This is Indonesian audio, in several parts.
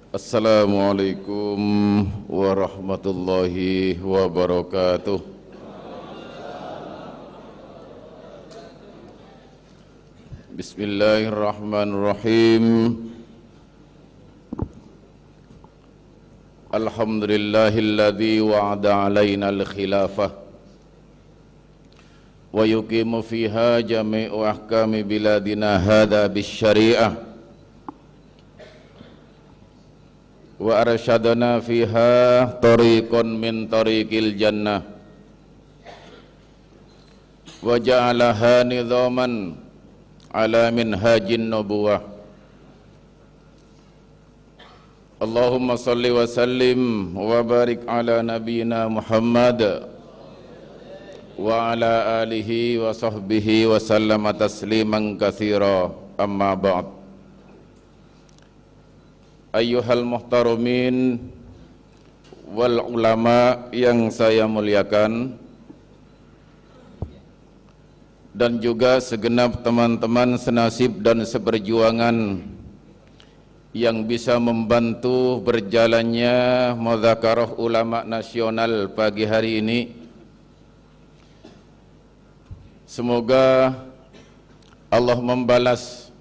Assalamualaikum warahmatullahi wabarakatuh. Bismillahirrahmanirrahim. Alhamdulillahilladzi wa'ada alaina al-khilafah wa yuqimu fiha jami'u ahkami biladina hadha bisyari'ah wa arsyadana fiha tariqan min tariqil jannah wa ja'alaha nizaman ala minhajin nubuwah. Allahumma salli wa sallim wa barik ala nabiyyina Muhammad wa ala alihi wa sahbihi wa sallama tasliman katsira, amma ba'd. Ayyuhal muhtaramin wal ulama yang saya muliakan, dan juga segenap teman-teman senasib dan seperjuangan yang bisa membantu berjalannya Mudzakarah Ulama Nasional pagi hari ini. Semoga Allah membalas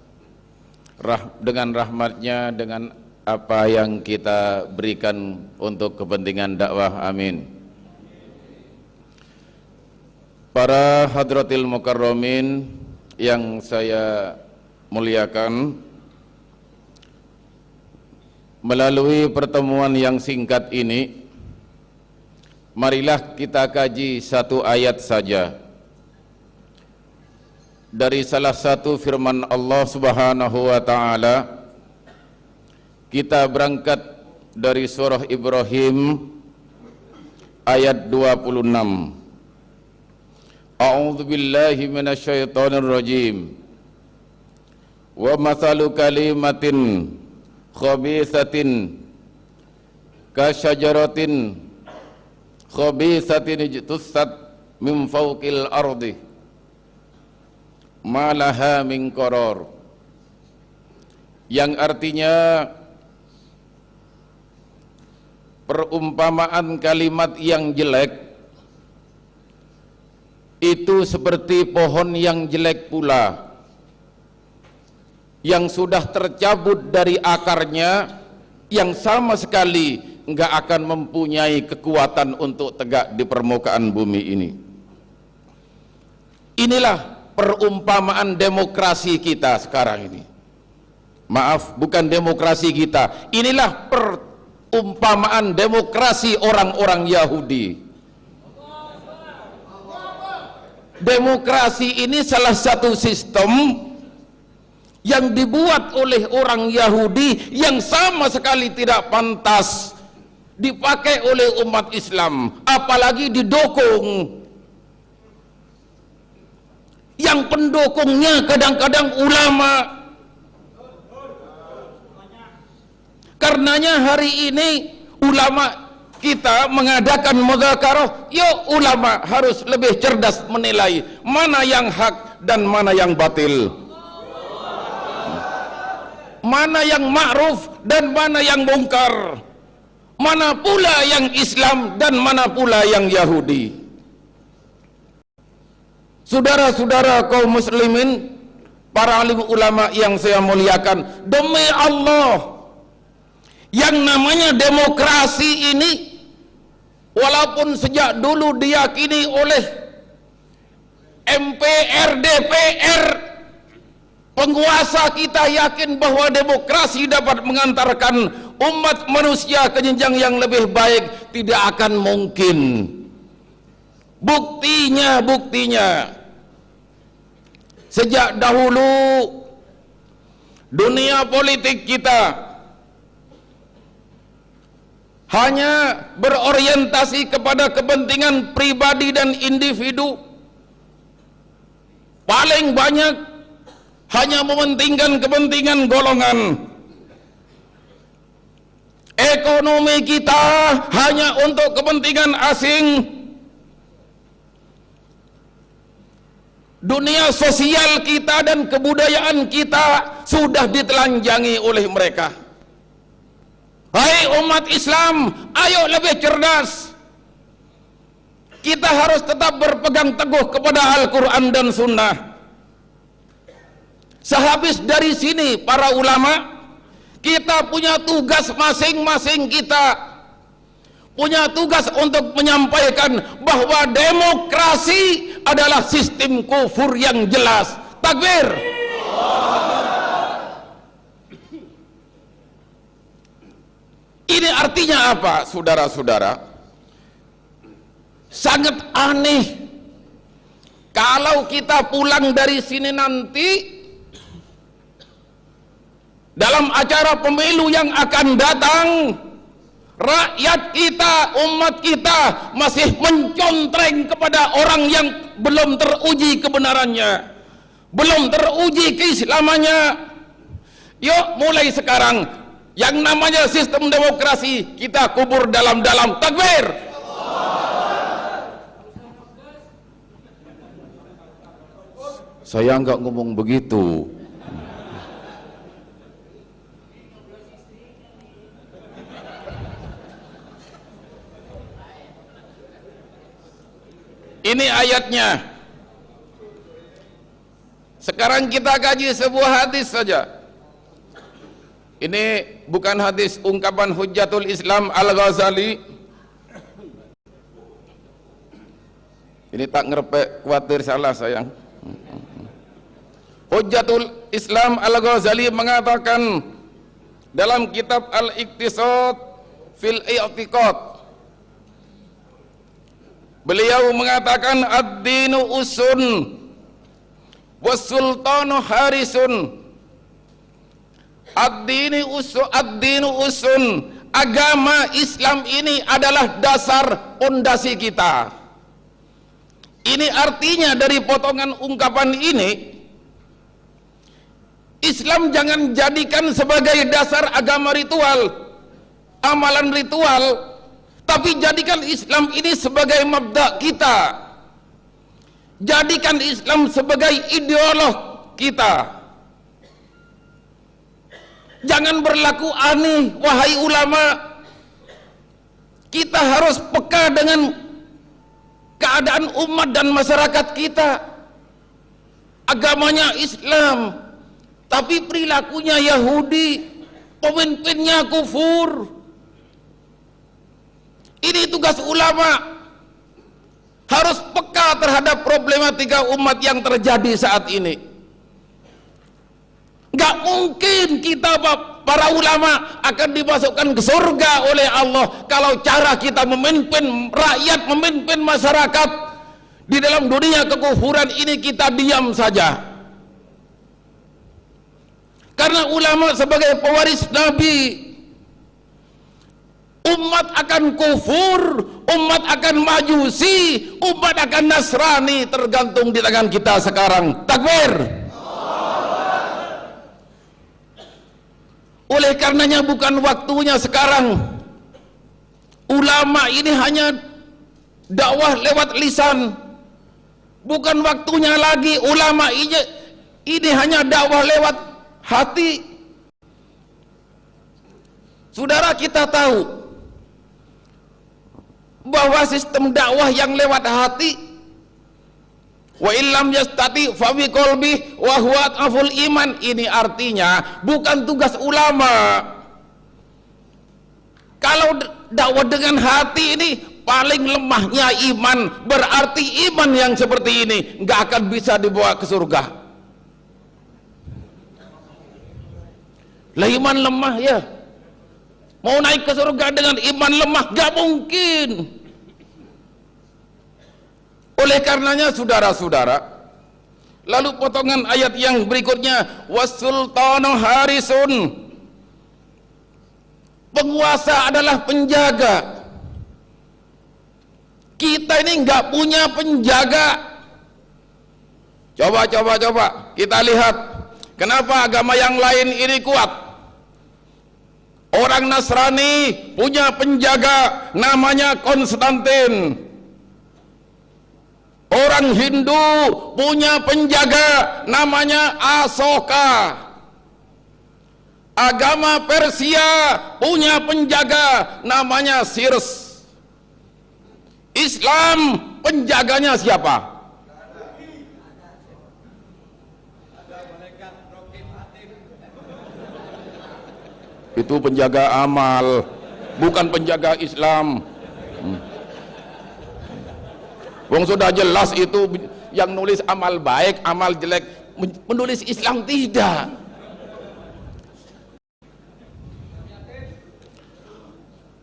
dengan rahmatnya dengan apa yang kita berikan untuk kepentingan dakwah, amin. Para hadratil mukarramin yang saya muliakan, melalui pertemuan yang singkat ini, marilah kita kaji satu ayat saja dari salah satu firman Allah Subhanahu wa ta'ala. Kita berangkat dari surah Ibrahim ayat 26. A'udzu billahi minasyaitonir rajim. Wa mathalu kalimatin khabithatin kasyajaratin khabithatin ijtussat min fawqil ardi ma laha min qarar. Yang artinya, perumpamaan kalimat yang jelek itu seperti pohon yang jelek pula, yang sudah tercabut dari akarnya, yang sama sekali enggak akan mempunyai kekuatan untuk tegak di permukaan bumi ini. Inilah perumpamaan demokrasi kita sekarang ini. Maaf, bukan demokrasi kita. Inilah perumpamaan demokrasi orang-orang Yahudi. Demokrasi ini salah satu sistem yang dibuat oleh orang Yahudi yang sama sekali tidak pantas dipakai oleh umat Islam, apalagi didukung. Yang pendukungnya kadang-kadang ulama. Karenanya hari ini ulama kita mengadakan mudzakarah. Yuk ulama harus lebih cerdas menilai mana yang hak dan mana yang batil, mana yang ma'ruf dan mana yang mungkar, mana pula yang Islam dan mana pula yang Yahudi. Saudara-saudara kaum muslimin, para alim ulama yang saya muliakan, demi Allah, yang namanya demokrasi ini, walaupun sejak dulu diyakini oleh MPR, DPR, penguasa kita yakin bahwa demokrasi dapat mengantarkan umat manusia ke jenjang yang lebih baik, tidak akan mungkin. Buktinya, sejak dahulu dunia politik kita hanya berorientasi kepada kepentingan pribadi dan individu. Paling banyak hanya mementingkan kepentingan golongan. Ekonomi kita hanya untuk kepentingan asing. Dunia sosial kita dan kebudayaan kita sudah ditelanjangi oleh mereka. Hai umat Islam, ayo lebih cerdas. Kita harus tetap berpegang teguh kepada Al-Quran dan Sunnah. Sehabis dari sini para ulama, kita punya tugas masing-masing, kita punya tugas untuk menyampaikan bahwa demokrasi adalah sistem kufur yang jelas. Takbir. Ini artinya apa, saudara-saudara? Sangat aneh kalau kita pulang dari sini nanti dalam acara pemilu yang akan datang, rakyat kita, umat kita masih mencontreng kepada orang yang belum teruji kebenarannya, belum teruji keislamannya. Yuk mulai sekarang, yang namanya sistem demokrasi kita kubur dalam-dalam. Takbir. Saya enggak ngomong begitu. Ini ayatnya. Sekarang kita kaji sebuah hadis saja. Ini bukan hadis ungkapan Hujjatul Islam Al-Ghazali. Ini tak ngerepek, khawatir salah sayang. Hujjatul Islam Al-Ghazali mengatakan dalam kitab Al-Iqtisad fil I'tiqad, beliau mengatakan ad-dinu usun was-sultanu harisun. Ad-dinu usun, agama Islam ini adalah dasar pondasi kita. Ini artinya dari potongan ungkapan ini, Islam jangan jadikan sebagai dasar agama ritual, amalan ritual, tapi jadikan Islam ini sebagai mabda kita. Jadikan Islam sebagai ideolog kita. Jangan berlaku aneh, wahai ulama. Kita harus peka dengan keadaan umat dan masyarakat kita. Agamanya Islam, tapi perilakunya Yahudi, pemimpinnya kufur. Ini tugas ulama, harus peka terhadap problematika umat yang terjadi saat ini. Gak mungkin kita para ulama akan dimasukkan ke surga oleh Allah kalau cara kita memimpin rakyat, memimpin masyarakat di dalam dunia kekufuran ini kita diam saja. Karena ulama sebagai pewaris Nabi, umat akan kufur, umat akan majusi, umat akan Nasrani, tergantung di tangan kita sekarang. Takbir. Oleh karenanya bukan waktunya sekarang ulama ini hanya dakwah lewat lisan. Bukan waktunya lagi ulama ini hanya dakwah lewat hati. Saudara, kita tahu bahwa sistem dakwah yang lewat hati, wa illam yastati fa bi qalbi wa huwa aful iman, ini artinya bukan tugas ulama. Kalau dakwah dengan hati ini paling lemahnya iman, berarti iman yang seperti ini nggak akan bisa dibawa ke surga. Lah iman lemah ya, mau naik ke surga dengan iman lemah nggak mungkin. Oleh karenanya saudara-saudara, lalu potongan ayat yang berikutnya, was-sultanu harisun, penguasa adalah penjaga. Kita ini nggak punya penjaga. Coba kita lihat kenapa agama yang lain ini kuat. Orang Nasrani punya penjaga namanya Konstantin. Orang Hindu punya penjaga namanya Asoka. Agama Persia punya penjaga namanya Cyrus. Islam penjaganya siapa? Itu penjaga amal, bukan penjaga Islam. Wong sudah jelas itu yang nulis amal baik, amal jelek, menulis Islam tidak.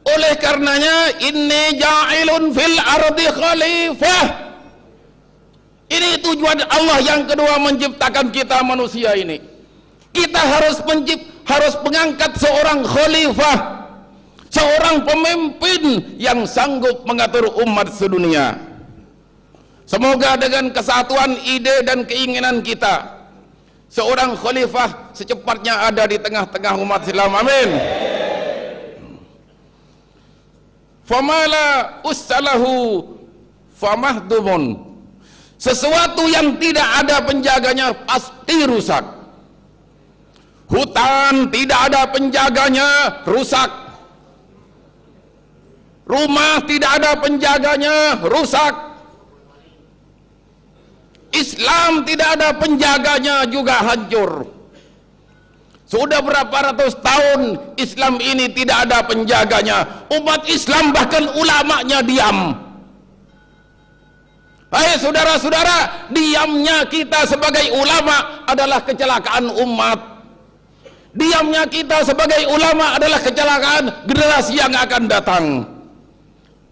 Oleh karenanya inni ja'ilun fil ardi khalifah. Ini tujuan Allah yang kedua menciptakan kita manusia ini. Kita harus mengangkat seorang khalifah, seorang pemimpin yang sanggup mengatur umat sedunia. Semoga dengan kesatuan ide dan keinginan kita, seorang khalifah secepatnya ada di tengah-tengah umat Islam. Amin. Famala ussalahu famahdumun. Sesuatu yang tidak ada penjaganya pasti rusak. Hutan tidak ada penjaganya, rusak. Rumah tidak ada penjaganya, rusak. Islam tidak ada penjaganya, juga hancur. Sudah berapa ratus tahun Islam ini tidak ada penjaganya. Umat Islam bahkan ulamanya diam. Hai saudara-saudara, diamnya kita sebagai ulama adalah kecelakaan umat. Diamnya kita sebagai ulama adalah kecelakaan generasi yang akan datang.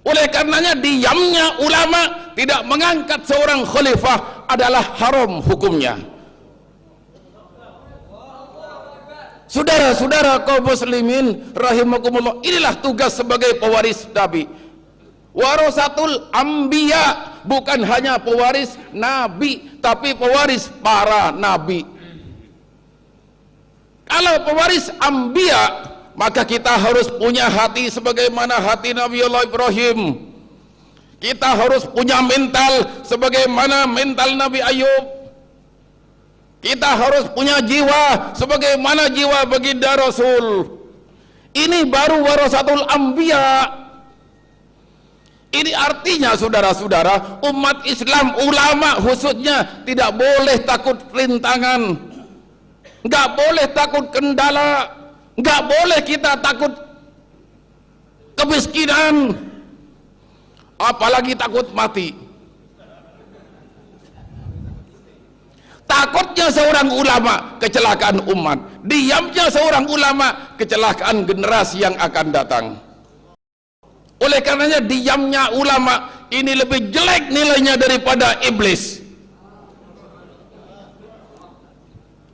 Oleh karenanya diamnya ulama tidak mengangkat seorang khalifah adalah haram hukumnya. Saudara-saudara kaum muslimin rahimakumullah, inilah tugas sebagai pewaris Nabi. Warasatul anbiya, bukan hanya pewaris Nabi, tapi pewaris para Nabi. Kalau pewaris anbiya, maka kita harus punya hati sebagaimana hati Nabi Allah Ibrahim. Kita harus punya mental sebagaimana mental Nabi Ayub. Kita harus punya jiwa sebagaimana jiwa baginda Rasul. Ini baru warasatul anbiya. Ini artinya saudara-saudara, umat Islam, ulama khususnya tidak boleh takut rintangan, nggak boleh takut kendala, nggak boleh kita takut kemiskinan, apalagi takut mati. Takutnya seorang ulama kecelakaan umat, diamnya seorang ulama kecelakaan generasi yang akan datang. Oleh karenanya diamnya ulama ini lebih jelek nilainya daripada iblis.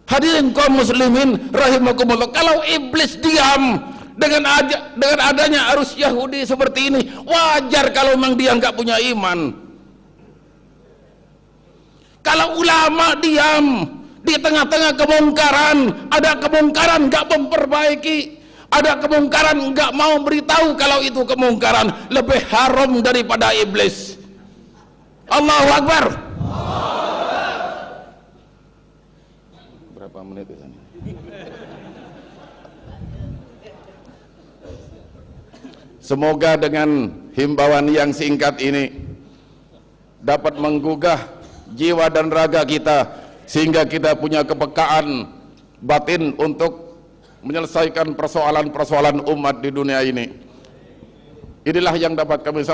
Hadirin kaum muslimin rahimakumullah, kalau iblis diam dengan adanya arus Yahudi seperti ini, wajar kalau memang dia nggak punya iman. Kalau ulama diam di tengah-tengah kemungkaran, ada kemungkaran nggak memperbaiki, ada kemungkaran nggak mau beritahu kalau itu kemungkaran, lebih haram daripada iblis. Allahu Akbar. Berapa menit itu? Semoga dengan himbauan yang singkat ini dapat menggugah jiwa dan raga kita, sehingga kita punya kepekaan batin untuk menyelesaikan persoalan-persoalan umat di dunia ini. Inilah yang dapat kami sampaikan.